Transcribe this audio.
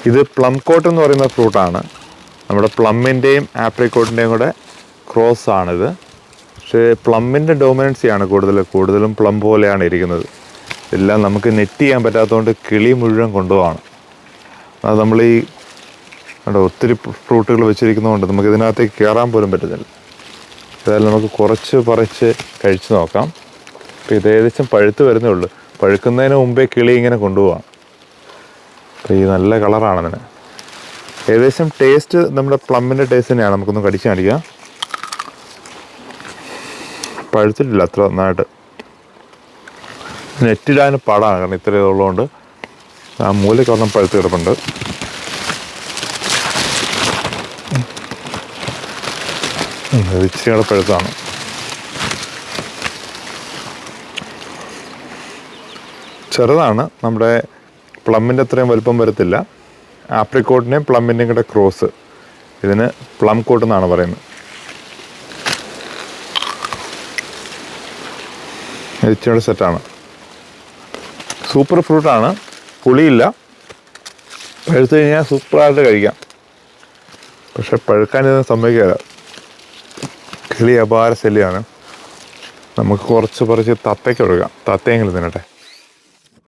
ഇത് plum coat എന്ന് പറയുന്ന ഫ്രൂട്ടാണ്. നമ്മുടെ പ്ലമ്മിൻ്റെയും ആപ്രിക്കോട്ടിൻ്റെയും കൂടെ ക്രോസ് ആണിത്. പക്ഷേ പ്ലമ്മിൻ്റെ ഡോമിനൻസിയാണ് കൂടുതലും പ്ലം പോലെയാണ് ഇരിക്കുന്നത്. എല്ലാം നമുക്ക് നെറ്റ് ചെയ്യാൻ പറ്റാത്തതുകൊണ്ട് കിളി മുഴുവൻ കൊണ്ടുപോവാണ്. അത് നമ്മൾ ഈ ഒത്തിരി ഫ്രൂട്ടുകൾ വെച്ചിരിക്കുന്നതുകൊണ്ട് നമുക്ക് ഇതിനകത്തേക്ക് കയറാൻ പോലും പറ്റുന്നില്ല. ഏതായാലും നമുക്ക് കുറച്ച് പറിച്ച് കഴിച്ച് നോക്കാം. അപ്പോൾ ഇത് ഏകദേശം പഴുത്ത് വരുന്നേ ഉള്ളൂ. പഴുക്കുന്നതിന് മുമ്പേ കിളി ഇങ്ങനെ കൊണ്ടുപോകാം. അപ്പോൾ ഈ നല്ല കളറാണ് അതിന്. ഏകദേശം ടേസ്റ്റ് നമ്മുടെ പ്ലമ്മിൻ്റെ ടേസ്റ്റ് തന്നെയാണ്. നമുക്കൊന്ന് കടിച്ച് കാണിക്കാം. പഴുത്തിട്ടില്ല അത്ര നന്നായിട്ട്. നെറ്റിടാൻ പാടാണ്, കാരണം ഇത്രയും ഉള്ളതുകൊണ്ട്. ആ മൂലയ്ക്കൊന്നും പഴുത്ത് കിടപ്പുണ്ട്. ഇച്ചിരി കൂടെ പഴുത്താണ്. ചെറുതാണ്, നമ്മുടെ പ്ലമ്മിൻ്റെ അത്രയും വലുപ്പം വരത്തില്ല. ആപ്രിക്കോട്ടിൻ്റെയും പ്ലമ്മിൻ്റെയും കൂടെ ക്രോസ്. ഇതിന് പ്ലം കോട്ട് എന്നാണ് പറയുന്നത്. ഇച്ചിരി സെറ്റാണ്. സൂപ്പർ ഫ്രൂട്ടാണ്, പുളിയില്ല. പഴുത്ത് കഴിഞ്ഞാൽ സൂപ്പറായിട്ട് കഴിക്കാം. പക്ഷെ പഴുക്കാൻ ഇതിന് സമ്മതിക്കില്ല. കിളി അപാര ശല്യമാണ്. നമുക്ക് കുറച്ച് തത്തയ്ക്ക് കൊടുക്കാം. തത്തയെങ്കിലും തിന്നട്ടെ.